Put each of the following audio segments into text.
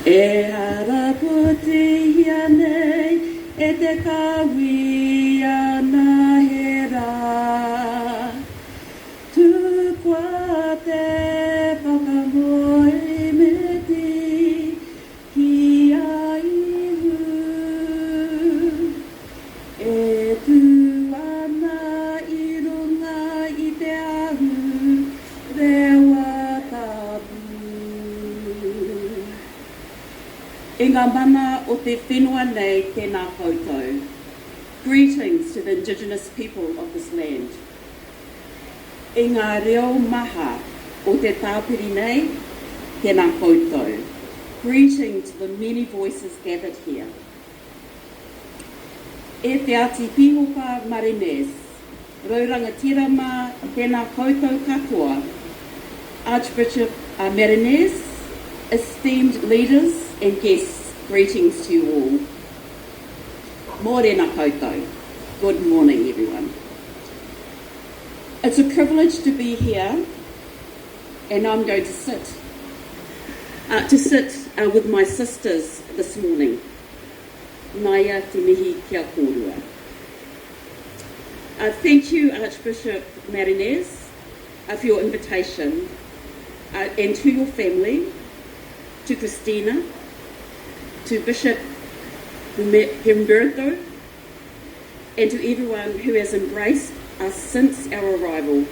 E haraputi hia nei, e te kawia na hera. Tukua te whakamoe me ti, ki a ihu. E tu ana I runga I te ahu, rewa tabu. I ngā mana o te whenua nei tēnā koutou. Greetings to the Indigenous people of this land. I ngā reo maha o te tāpiri nei tēnā koutou. Greeting to the many voices gathered here. E te ati pihoka Marinese, Rauranga Tirama tēnā koutou katoa, Archbishop Marinese, esteemed leaders and guests, greetings to you all. Mōrena koutou. Good morning, everyone. It's a privilege to be here, and I'm going to sit with my sisters this morning. Naya te mihi kia kōrua. Thank you, Archbishop Marinese, for your invitation, and to your family, to Christina, to Bishop Humberto, and to everyone who has embraced us since our arrival.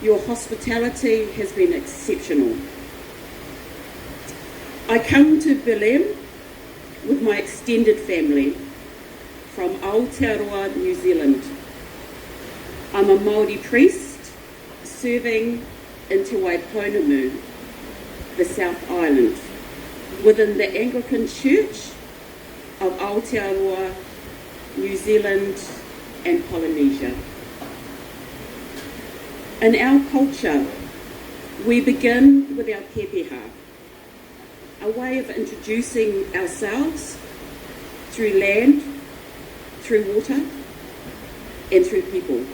Your hospitality has been exceptional. I come to Belém with my extended family from Aotearoa, New Zealand. I'm a Māori priest serving in Te Waiponamu, the South Island, within the Anglican Church of Aotearoa, New Zealand and Polynesia. In our culture, we begin with our pepeha, a way of introducing ourselves through land, through water, and through people.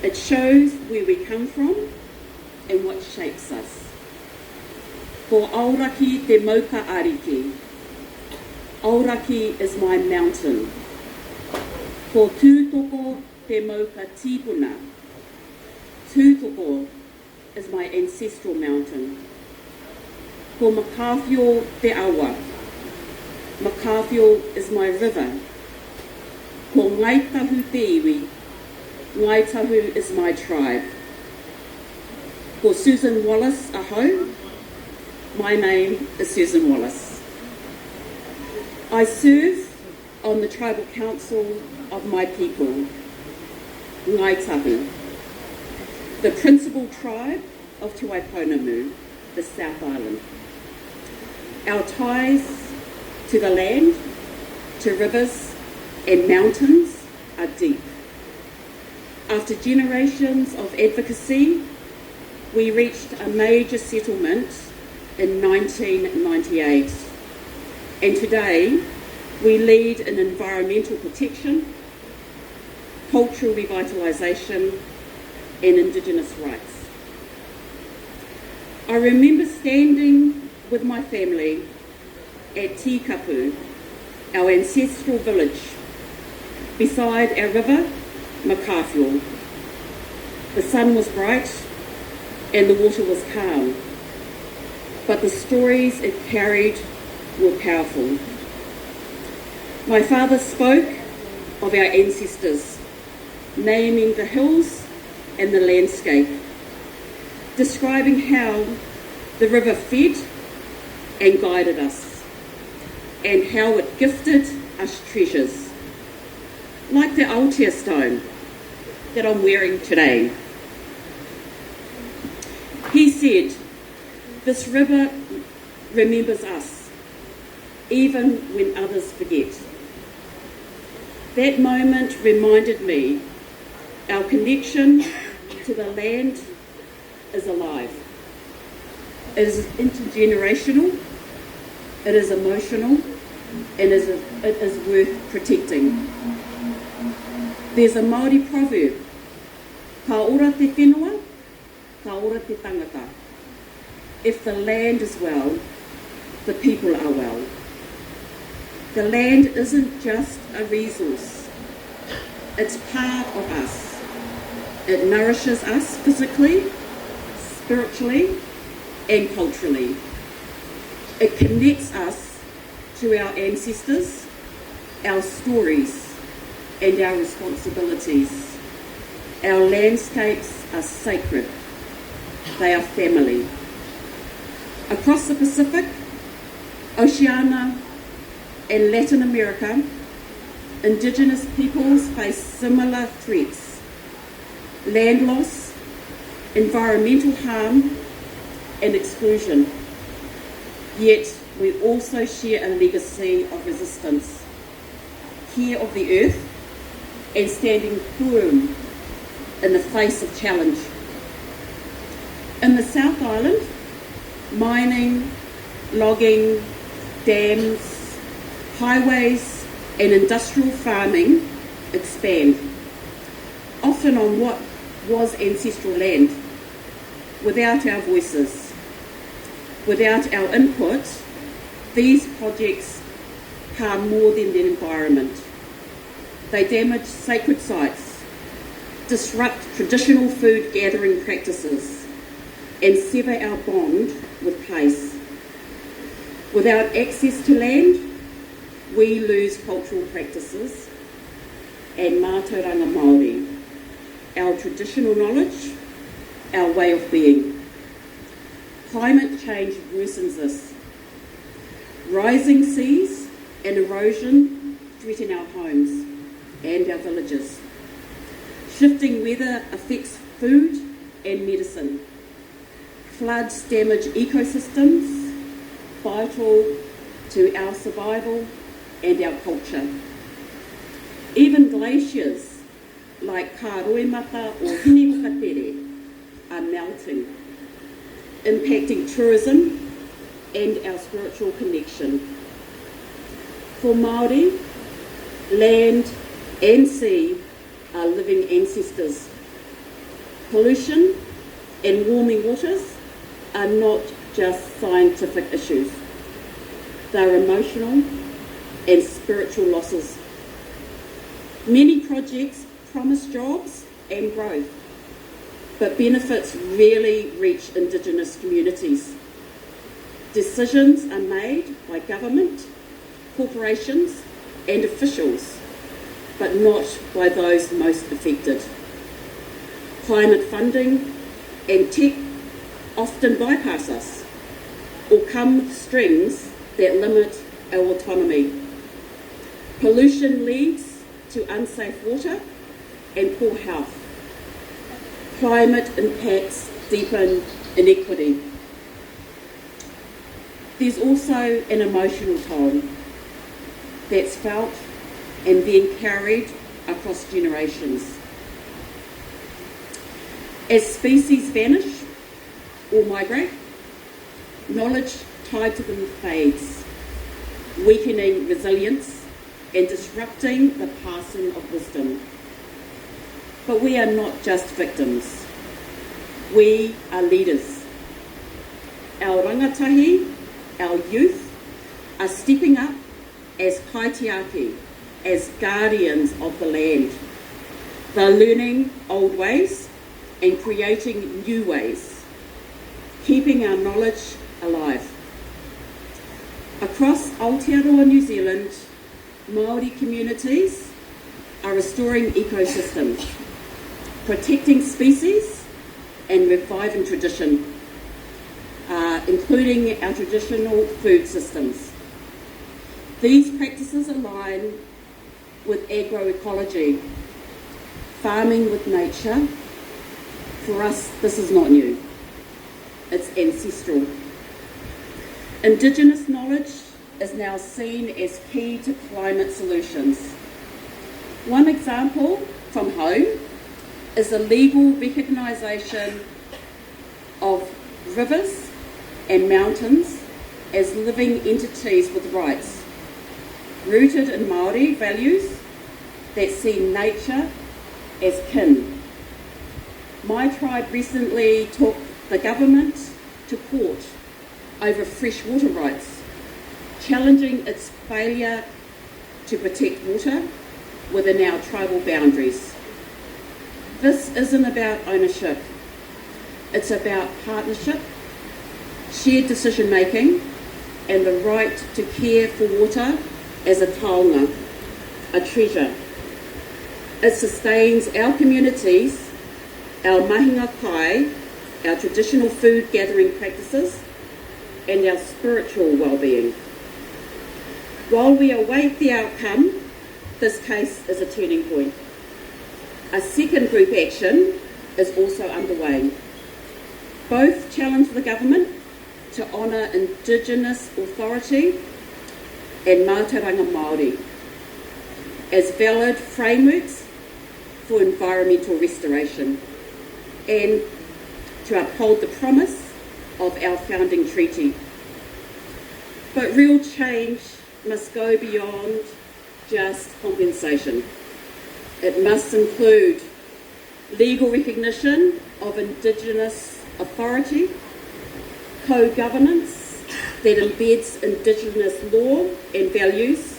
It shows where we come from and what shapes us. Ko auraki te mauka ariki. Auraki is my mountain. Ko tūtoko te mauka tīpuna. Tūtoko is my ancestral mountain. Ko makawhio te awa. Makawhio is my river. Ko ngaitahu te iwi. Ngaitahu is my tribe. Ko Susan Wallace aho. My name is Susan Wallace. I serve on the tribal council of my people, Ngaitahu, the principal tribe of Te Waiponamu, the South Island. Our ties to the land, to rivers and mountains are deep. After generations of advocacy, we reached a major settlement in 1998, and today we lead in environmental protection, cultural revitalisation and Indigenous rights. I remember standing with my family at Tikapu, our ancestral village, beside our river, Makawhio. The sun was bright and the water was calm, but the stories it carried were powerful. My father spoke of our ancestors, naming the hills and the landscape, describing how the river fed and guided us, and how it gifted us treasures, like the Aotea stone that I'm wearing today. He said, "This river remembers us, even when others forget." That moment reminded me our connection to the land is alive. It is intergenerational, it is emotional, and it is worth protecting. There's a Māori proverb, ka ora te whenua, ka ora te tangata. If the land is well, the people are well. The land isn't just a resource, it's part of us. It nourishes us physically, spiritually, and culturally. It connects us to our ancestors, our stories, and our responsibilities. Our landscapes are sacred. They are family. Across the Pacific, Oceania, and Latin America, Indigenous peoples face similar threats: land loss, environmental harm, and exclusion. Yet we also share a legacy of resistance, care of the earth, and standing firm in the face of challenge. In the South Island, mining, logging, dams, highways, and industrial farming expand, often on what was ancestral land. Without our voices, without our input, these projects harm more than the environment. They damage sacred sites, disrupt traditional food gathering practices, and sever our bond with place. Without access to land, we lose cultural practices and mātauranga Māori, our traditional knowledge, our way of being. Climate change worsens this. Rising seas and erosion threaten our homes and our villages. Shifting weather affects food and medicine. Floods damage ecosystems, vital to our survival and our culture. Even glaciers like Kāroemata or Hinewakatere are melting, impacting tourism and our spiritual connection. For Māori, land and sea are living ancestors. Pollution and warming waters are not just scientific issues. They're emotional and spiritual losses. Many projects promise jobs and growth, but benefits rarely reach Indigenous communities. Decisions are made by government, corporations, and officials, but not by those most affected. Climate funding and tech often bypass us or come with strings that limit our autonomy. Pollution leads to unsafe water and poor health. Climate impacts deepen inequity. There's also an emotional toll that's felt and then carried across generations. As species vanish or migrate, knowledge tied to them fades, weakening resilience and disrupting the passing of wisdom. But we are not just victims. We are leaders. Our rangatahi, our youth, are stepping up as kaitiaki, as guardians of the land. They're learning old ways and creating new ways, keeping our knowledge alive. Across Aotearoa New Zealand, Māori communities are restoring ecosystems, protecting species and reviving tradition, including our traditional food systems. These practices align with agroecology, farming with nature. For us, this is not new. It's ancestral. Indigenous knowledge is now seen as key to climate solutions. One example from home is the legal recognition of rivers and mountains as living entities with rights, rooted in Māori values that see nature as kin. My tribe recently took the government to court over freshwater rights, challenging its failure to protect water within our tribal boundaries. This isn't about ownership, it's about partnership, shared decision making, and the right to care for water as a taonga, a treasure. It sustains our communities, our mahinga kai, our traditional food gathering practices, and our spiritual well-being. While we await the outcome, this case is a turning point. A second group action is also underway. Both challenge the government to honour Indigenous authority and Mātauranga Māori as valid frameworks for environmental restoration and to uphold the promise of our founding treaty. But real change must go beyond just compensation. It must include legal recognition of Indigenous authority, co-governance that embeds Indigenous law and values,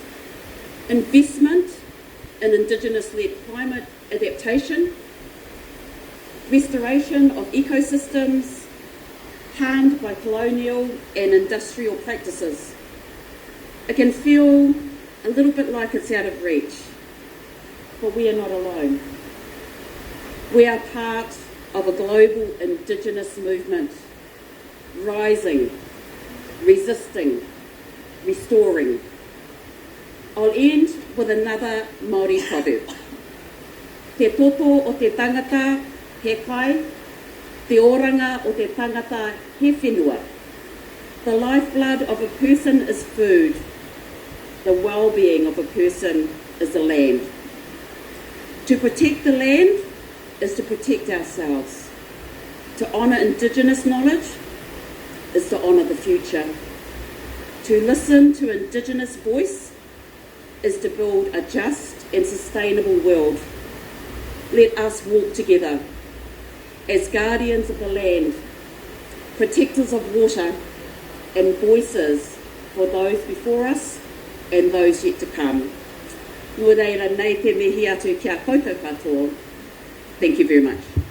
investment in Indigenous-led climate adaptation, restoration of ecosystems harmed by colonial and industrial practices. It can feel a little bit like it's out of reach, but we are not alone. We are part of a global Indigenous movement, rising, resisting, restoring. I'll end with another Māori proverb. Te toto o te tangata he kai, te oranga o te tangata he whenua. The lifeblood of a person is food. The well-being of a person is the land. To protect the land is to protect ourselves. To honour Indigenous knowledge is to honour the future. To listen to Indigenous voice is to build a just and sustainable world. Let us walk together as guardians of the land, protectors of water, and voices for those before us and those yet to come. Nō reira, nei te mihi atu kia koutou katoa. Thank you very much.